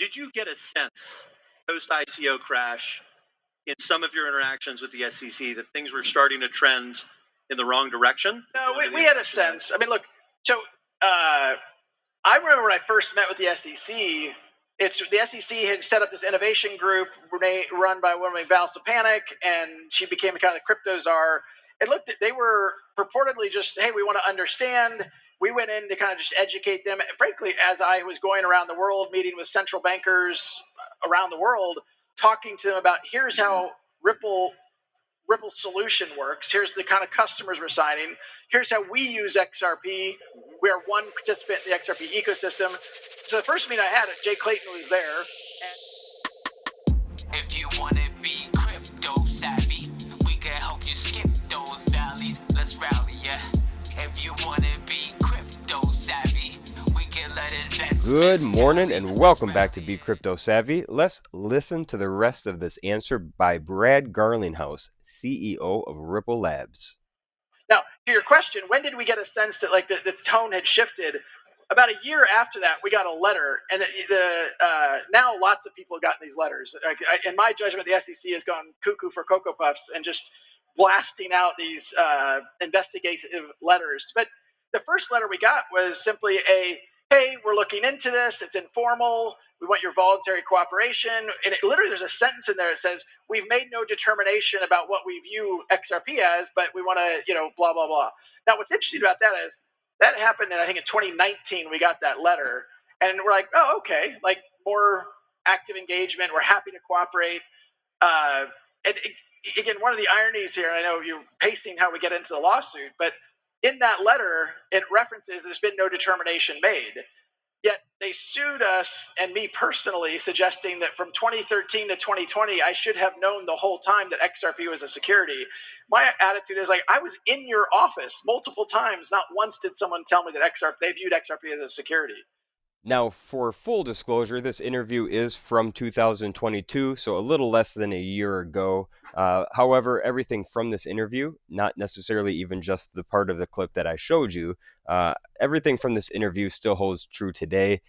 Did you get a sense post ICO crash in some of your interactions with the SEC that things were starting to trend in the wrong direction? No, we had a sense. I mean, look, so I remember when I first met with the SEC. The SEC had set up this innovation group run by one named Val Sapanic, and she became kind of the crypto czar. They were purportedly just, hey, we want to understand. We went in to kind of just educate them. And frankly, as I was going around the world, meeting with central bankers around the world, talking to them about here's how Ripple solution works. Here's the kind of customers we're signing. Here's how we use XRP. We are one participant in the XRP ecosystem. So the first meeting I had, Jay Clayton was there. If you want to be crypto savvy, we can help you skip those valleys. Let's rally, yeah. If you want to be crypto savvy, we can let investors. Good morning and welcome back to Be Crypto Savvy. Let's listen to the rest of this answer by Brad Garlinghouse, CEO of Ripple Labs. Now, to your question, when did we get a sense that the tone had shifted? About a year after that, we got a letter, and now lots of people have gotten these letters. In my judgment, the SEC has gone cuckoo for Cocoa Puffs and just blasting out these investigative letters. But the first letter we got was simply hey, we're looking into this. It's informal. We want your voluntary cooperation. And literally, there's a sentence in there that says, we've made no determination about what we view XRP as, but we want to, blah, blah, blah. Now, what's interesting about that is that happened, I think in 2019, we got that letter. And we're like, oh, okay, more active engagement. We're happy to cooperate. Again, one of the ironies here, I know you're pacing how we get into the lawsuit, but in that letter, it references there's been no determination made. Yet they sued us and me personally, suggesting that from 2013 to 2020, I should have known the whole time that XRP was a security. My attitude is I was in your office multiple times. Not once did someone tell me that they viewed XRP as a security. Now, for full disclosure, this interview is from 2022, so a little less than a year ago. However, everything from this interview, not necessarily even just the part of the clip that I showed you, everything from this interview still holds true today.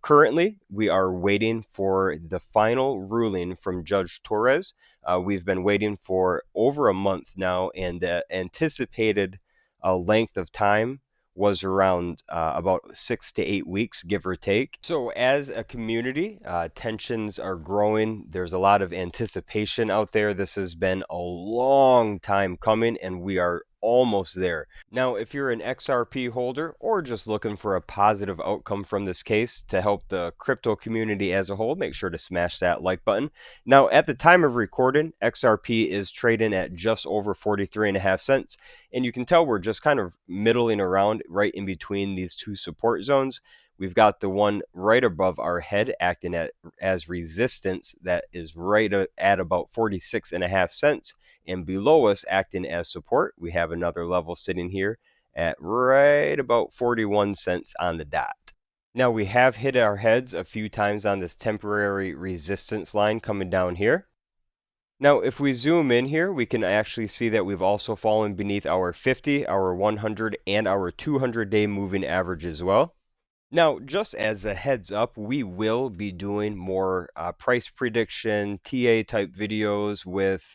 Currently, we are waiting for the final ruling from Judge Torres. We've been waiting for over a month now, and the anticipated length of time was around about 6 to 8 weeks, give or take. So as a community, tensions are growing. There's a lot of anticipation out there. This has been a long time coming, and we are almost there. Now, if you're an XRP holder or just looking for a positive outcome from this case to help the crypto community as a whole, make sure to smash that like button. Now, at the time of recording, XRP is trading at just over 43.5 cents, and you can tell we're just kind of middling around right in between these two support zones. We've got the one right above our head acting as resistance that is right at about 46.5 cents. And below us acting as support, we have another level sitting here at right about 41 cents on the dot. Now we have hit our heads a few times on this temporary resistance line coming down here. Now if we zoom in here, we can actually see that we've also fallen beneath our 50, our 100, and our 200-day moving average as well. Now, just as a heads up, we will be doing more price prediction, TA type videos with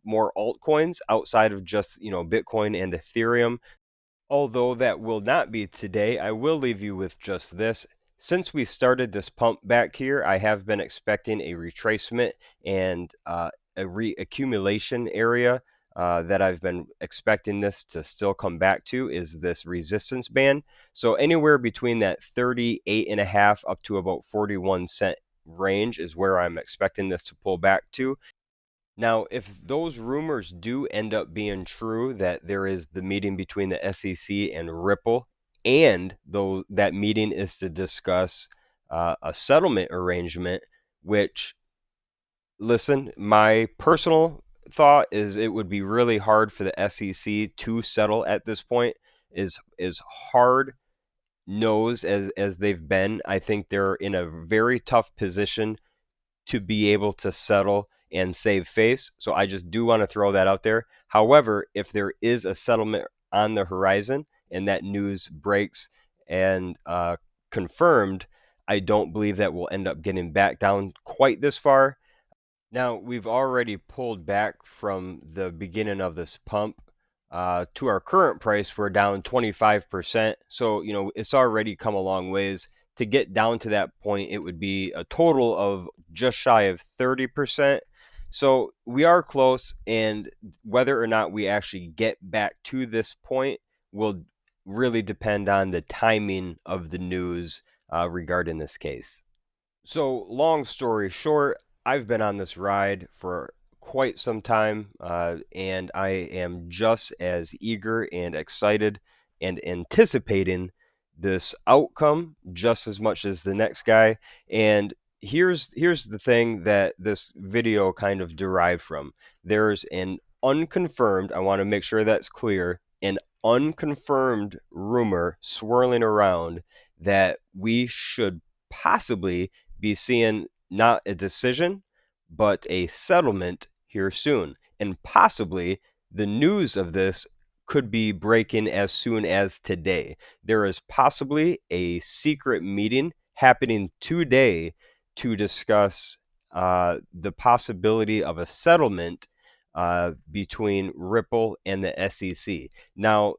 more altcoins outside of just Bitcoin and Ethereum. Although that will not be today, I will leave you with just this. Since we started this pump back here, I have been expecting a retracement and a reaccumulation area that I've been expecting this to still come back to is this resistance band. So anywhere between that 38.5 up to about 41 cent range is where I'm expecting this to pull back to. Now, if those rumors do end up being true, that there is the meeting between the SEC and Ripple, and though that meeting is to discuss a settlement arrangement, which, listen, my personal thought is it would be really hard for the SEC to settle at this point. Is hard nosed as they've been. I think they're in a very tough position to be able to settle and save face. So I just do want to throw that out there. However, if there is a settlement on the horizon and that news breaks and confirmed, I don't believe that we'll end up getting back down quite this far. Now, we've already pulled back from the beginning of this pump to our current price. We're down 25%. So, it's already come a long ways. To get down to that point, it would be a total of just shy of 30%. So we are close, and whether or not we actually get back to this point will really depend on the timing of the news regarding this case. So, long story short, I've been on this ride for quite some time, and I am just as eager and excited and anticipating this outcome just as much as the next guy. And here's the thing that this video kind of derived from. There's an unconfirmed, I want to make sure that's clear, an unconfirmed rumor swirling around that we should possibly be seeing not a decision, but a settlement here soon. And possibly the news of this could be breaking as soon as today. There is possibly a secret meeting happening today to discuss the possibility of a settlement between Ripple and the SEC. Now,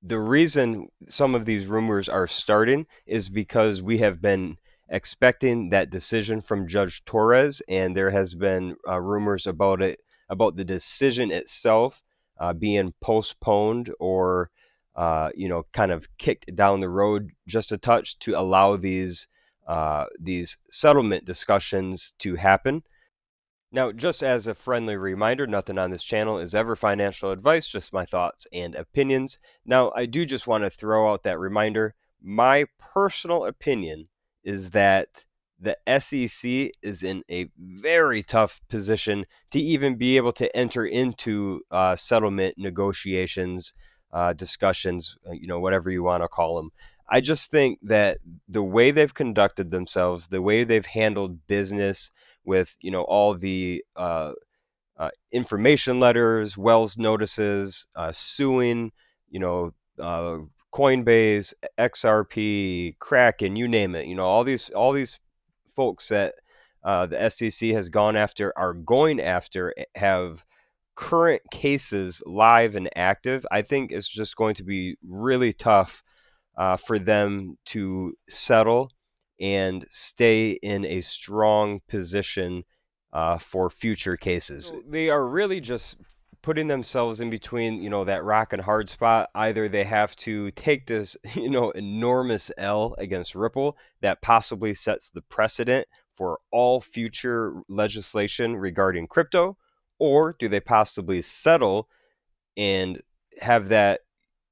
the reason some of these rumors are starting is because we have been expecting that decision from Judge Torres, and there has been rumors about the decision itself being postponed or kind of kicked down the road just a touch to allow these settlement discussions to happen. Now, just as a friendly reminder, nothing on this channel is ever financial advice, just my thoughts and opinions. Now, I do just want to throw out that reminder. My personal opinion is that the SEC is in a very tough position to even be able to enter into settlement negotiations, discussions, whatever you want to call them. I just think that the way they've conducted themselves, the way they've handled business with all the information letters, Wells notices, suing, Coinbase, XRP, Kraken, you name it. All these folks that the SEC has gone after, are going after, have current cases live and active. I think it's just going to be really tough for them to settle and stay in a strong position for future cases. So they are really just putting themselves in between, that rock and hard spot. Either they have to take this, enormous L against Ripple that possibly sets the precedent for all future legislation regarding crypto, or do they possibly settle and have that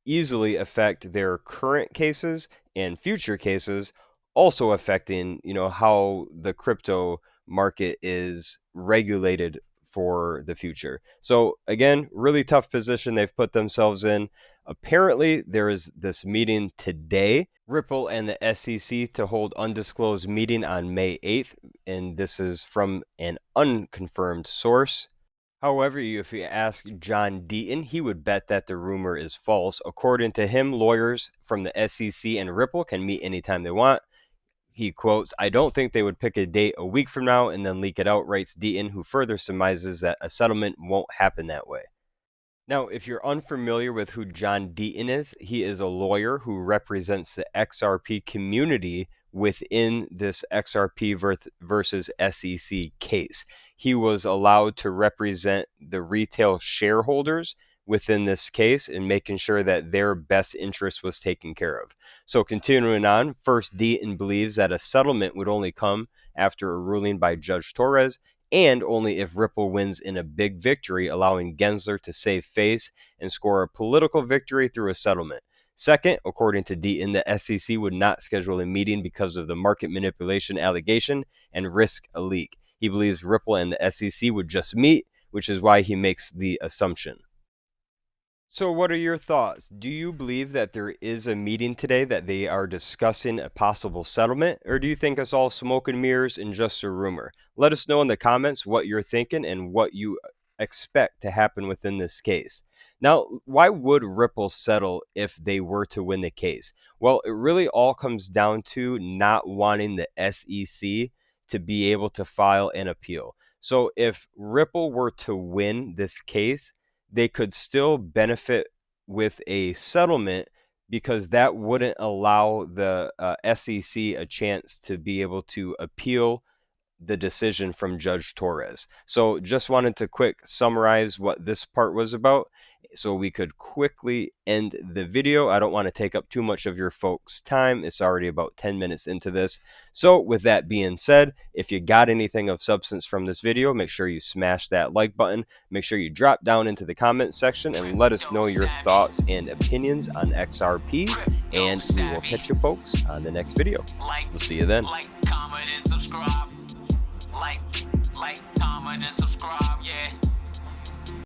easily affect their current cases and future cases, also affecting how the crypto market is regulated for the future. So again, really tough position they've put themselves in. Apparently there is this meeting today, Ripple and the SEC, to hold undisclosed meeting on May 8th, and this is from an unconfirmed source. However, if you ask John Deaton, he would bet that the rumor is false. According to him, lawyers from the SEC and Ripple can meet anytime they want. He quotes, "I don't think they would pick a date a week from now and then leak it out," writes Deaton, who further surmises that a settlement won't happen that way. Now, if you're unfamiliar with who John Deaton is, he is a lawyer who represents the XRP community within this XRP versus SEC case. He was allowed to represent the retail shareholders within this case and making sure that their best interest was taken care of. So continuing on, first, Deaton believes that a settlement would only come after a ruling by Judge Torres, and only if Ripple wins in a big victory, allowing Gensler to save face and score a political victory through a settlement. Second, according to Deaton, the SEC would not schedule a meeting because of the market manipulation allegation and risk a leak. He believes Ripple and the SEC would just meet, which is why he makes the assumption. So what are your thoughts? Do you believe that there is a meeting today that they are discussing a possible settlement, or do you think it's all smoke and mirrors and just a rumor? Let us know in the comments what you're thinking and what you expect to happen within this case. Now, why would Ripple settle if they were to win the case? Well, it really all comes down to not wanting the SEC to be able to file an appeal. So if Ripple were to win this case, they could still benefit with a settlement because that wouldn't allow the SEC a chance to be able to appeal the decision from Judge Torres. So just wanted to quick summarize what this part was about so we could quickly end the video. I don't want to take up too much of your folks' time. It's already about 10 minutes into this. So with that being said, if you got anything of substance from this video, make sure you smash that like button. Make sure you drop down into the comments section and let us know your thoughts and opinions on XRP. And we will catch you folks on the next video. We'll see you then. Like, comment, and subscribe. Like, comment, and subscribe, yeah.